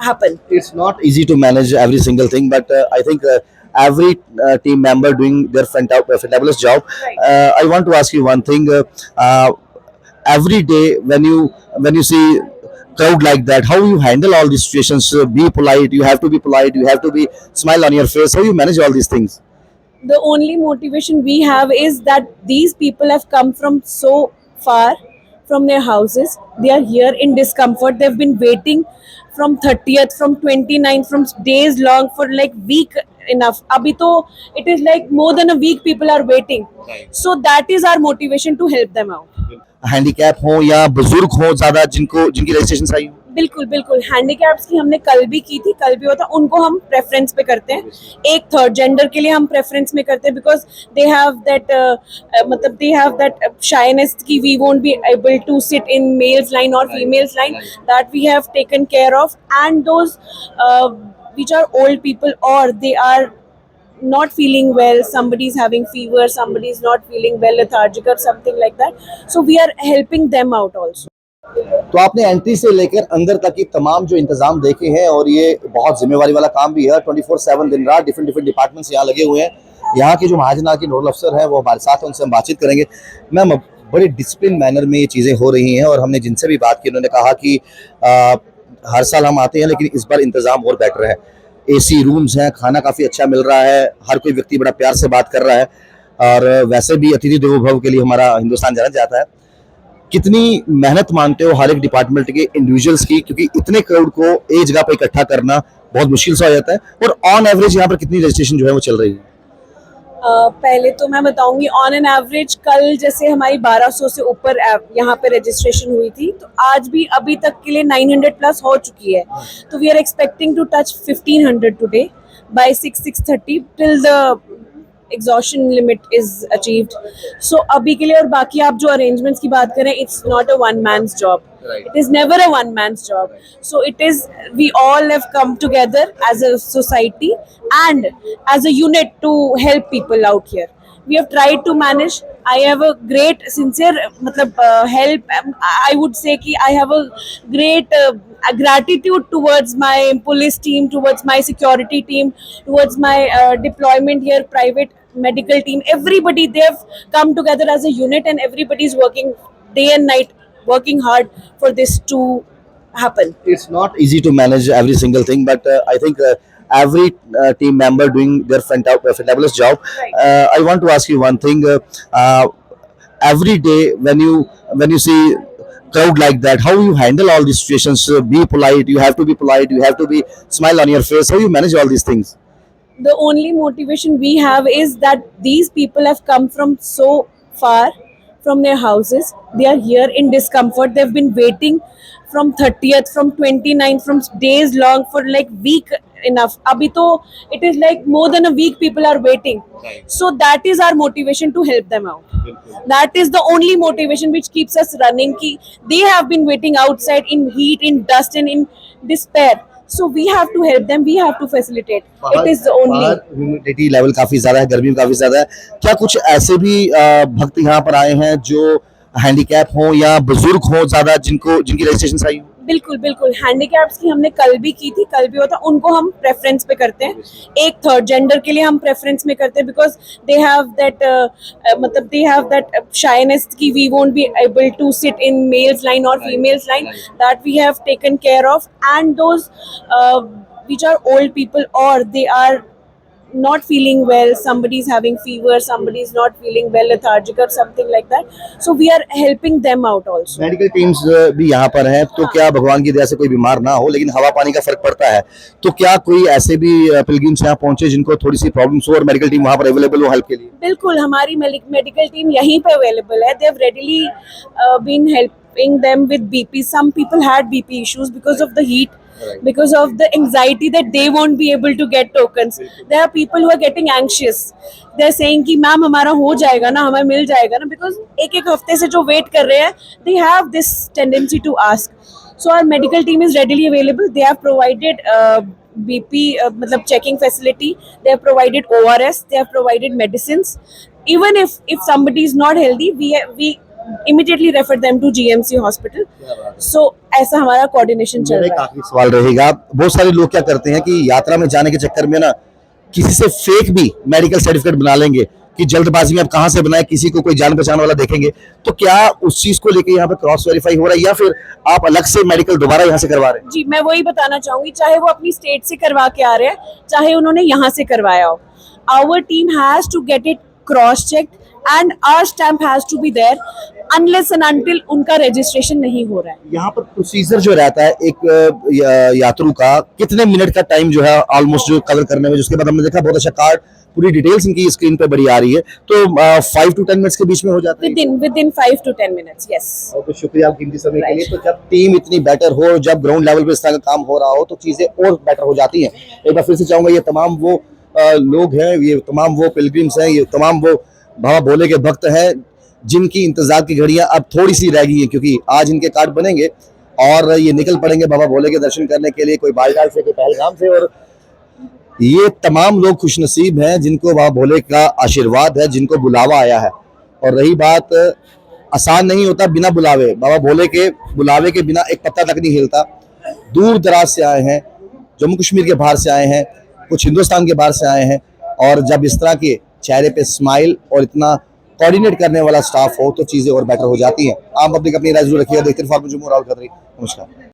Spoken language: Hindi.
happen. It's not easy to manage every single thing, but I think every team member doing their fabulous job. Right. I want to ask you one thing. Every day when you see crowd like that, how you handle all these situations? Be polite. You have to be polite. You have to be smile on your face. How you manage all these things? The only motivation we have is that these people have come from so far from their houses. They are here in discomfort. They've been waiting from 30th, from 29th, from days long for like week enough. Abhi to it is like more than a week people are waiting. So that is our motivation to help them out. Handicap हो या बुजुर्ग हो ज्यादा जिनको जिनकी रजिस्ट्रेशन आई हो? बिल्कुल बिल्कुल हैंडीकैप्स की हमने कल भी की थी, कल भी होता, उनको हम प्रेफरेंस पे करते हैं. एक थर्ड जेंडर के लिए हम प्रेफरेंस में करते हैं बिकॉज दे हैव दैट मतलब दे हैव दैट शाइनेस की we won't be able to sit in males line और females line, that we have taken care of. And those which are old people or they are not feeling well, somebody is having fever, somebody is not feeling well, lethargic or something like that, so we are helping them out also. तो आपने एंट्री से लेकर अंदर तक की तमाम जो इंतजाम देखे हैं और ये बहुत जिम्मेवारी वाला काम भी है. 24/7 दिन रात डिफरेंट डिपार्टमेंट्स यहाँ लगे हुए हैं. यहाँ के जो महाजनात के नोडल अफसर हैं वो हमारे साथ हैं, उनसे हम बातचीत करेंगे. मैम, बड़े डिसिप्लिन मैनर में ये चीज़ें हो रही हैं और हमने जिनसे भी बात की उन्होंने कहा कि हर साल हम आते हैं लेकिन इस बार इंतज़ाम और बेटर है. एसी रूम्स हैं, खाना काफ़ी अच्छा मिल रहा है, हर कोई व्यक्ति बड़ा प्यार से बात कर रहा है और वैसे भी अतिथि देवो भव के लिए हमारा हिंदुस्तान जाना जाता है. कितनी मेहनत मानते हो हर एक डिपार्टमेंट के इंडिविजुअल्स की, क्योंकि इतने क्राउड को एक जगह पर इकट्ठा करना बहुत मुश्किल सा हो जाता है, और ऑन एवरेज यहाँ पर कितनी रजिस्ट्रेशन जो है वो चल रही है? पहले तो मैं बताऊंगी ऑन एन एवरेज कल जैसे हमारी 1200 से ऊपर यहाँ पे रजिस्ट्रेशन हुई थी, तो आज भी अभी तक के लिए 900 प्लस हो चुकी है. तो we are expecting to touch 1500 today by 6:30 till the exhaustion limit is achieved. So अभी के लिए, और बाकी आप जो अरेंजमेंट्स की बात करें, it's not a one man's job. Right. It is never a one man's job. So it is, we all have come together as a society and as a unit to help people out here. We have tried to manage. I have a great sincere help. I would say कि I have a great gratitude towards my police team, towards my security team, towards my deployment here, private medical team. Everybody, they have come together as a unit and everybody is working day and night, working hard for this to happen. It's not easy to manage every single thing, but I think every team member doing their fabulous job. Right. I want to ask you one thing. Every day when you see crowd like that, how you handle all these situations? Be polite. You have to be polite. You have to be smile on your face. How you manage all these things? The only motivation we have is that these people have come from so far from their houses. They are here in discomfort. They've been waiting from 30th, from 29th, from days long for like week enough. Abhi to it is like more than a week people are waiting. Right. So that is our motivation to help them out. That is the only motivation which keeps us running. Ki they have been waiting outside in heat, in dust and in despair. So we have to help them. We have to facilitate. It is the only. Humidity level काफी ज्यादा है, गर्मी काफी ज्यादा है. क्या कुछ ऐसे भी भक्त यहाँ पर आए हैं जो हैंडीकैप हो या बुजुर्ग हो ज्यादा जिनकी रजिस्ट्रेशन आई हो? बिल्कुल बिल्कुल हैंडीकैप्स की हमने कल भी की थी, कल भी होता, उनको हम प्रेफरेंस पे करते हैं. एक थर्ड जेंडर के लिए हम प्रेफरेंस में करते हैं because they have that they have that shyness की we won't be able to sit in males line और females line, that we have taken care of. And those which are old people or they are not feeling well, somebody is having fever, somebody is not feeling well, lethargic or something like that, so we are helping them out also. Medical teams भी यहाँ पर हैं, तो क्या भगवान की दया से कोई बीमार ना हो, लेकिन हवा पानी का फर्क पड़ता है, तो क्या कोई ऐसे भी पिलग्रिम्स यहाँ पहुंचे जिनको थोड़ी सी प्रॉब्लम्स हो और मेडिकल टीम वहाँ पर अवेलेबल हो हेल्प के लिए? बिल्कुल, हमारी मेडिकल टीम यहीं पे अवेलेबल है. They have readily been helping them with BP. Some people had BP issues because of the heat. Right. Because of the anxiety that they won't be able to get tokens. There are people who are getting anxious. They are saying कि मैम हमारा हो जाएगा ना, हमें मिल जाएगा ना, because एक हफ्ते से जो वेट कर रहे हैं, they have this tendency to ask. So our medical team is readily available. They have provided BP checking facility. They have provided ORS. They have provided medicines. Even if somebody is not healthy, we immediately refer them to GMC hospital. So ऐसा हमारा coordination चल मेरा एक रहा है. आखिरी सवाल रहेगा, बहुत सारे लोग क्या करते हैं कि यात्रा में जाने के चक्कर में ना किसी से फेक भी मेडिकल सर्टिफिकेट बना लेंगे कि जल्दबाजी में आप कहां से बनाए, किसी को कोई जान पहचान वाला देखेंगे, तो क्या उस चीज को लेके यहाँ पे क्रॉस वेरीफाई हो रहा है या फिर आप अलग से मेडिकल दोबारा यहाँ से करवा रहे हैं? जी, मैं वही बताना चाहूंगी, चाहे वो अपनी स्टेट से करवा के आ रहे हैं, चाहे उन्होंने यहाँ से करवाया हो, our team has to get it cross checked and our stamp has to be there unless and until उनका registration नहीं हो रहा है. यहाँ पर प्रोसीजर जो रहता है एक यात्रु का, कितने मिनट का टाइम जो है ऑलमोस्ट जो कवर करने में, जिसके बाद हमने देखा बहुत अच्छा कार्ड, पूरी डिटेल्स इनकी स्क्रीन पे बड़ी आ रही है, तो 5 to 10 मिनट्स के बीच में हो जाता है। Within 5 to 10 minutes, yes. तो शुक्रिया आप कीमती समय के लिए। तो जब टीम इतनी बेटर हो, जब ग्राउंड लेवल पे इस तरह का काम हो रहा हो, तो चीजें और बेटर हो जाती हैं। एक बार फिर से चाहूंगा, ये तमाम वो लोग हैं, ये तमाम वो पिलग्रिम्स हैं, ये तमाम वो बाबा भोले के भक्त हैं जिनकी इंतजार की घड़ियां अब थोड़ी सी रह गई हैं, क्योंकि आज इनके कार्ड बनेंगे और ये निकल पड़ेंगे बाबा भोले के दर्शन करने के लिए, कोई बालटाल से, कोई पहलगाम से। और ये तमाम लोग खुशनसीब हैं जिनको बाबा भोले का आशीर्वाद है, जिनको बुलावा आया है। और रही बात, आसान नहीं होता बिना बुलावे, बाबा भोले के बुलावे के बिना एक पत्ता तक नहीं हिलता। दूर दराज से आए हैं, जम्मू कश्मीर के बाहर से आए हैं, कुछ हिंदुस्तान के बाहर से आए हैं, और जब इस तरह के चेहरे पे स्माइल और इतना कोऑर्डिनेट करने वाला स्टाफ हो तो चीजें और बेटर हो जाती हैं। आम पब्लिक अपनी राय जरूर रखिएगा। देखते रहिए फार्म जम्मू, राहुल खत्री, नमस्कार।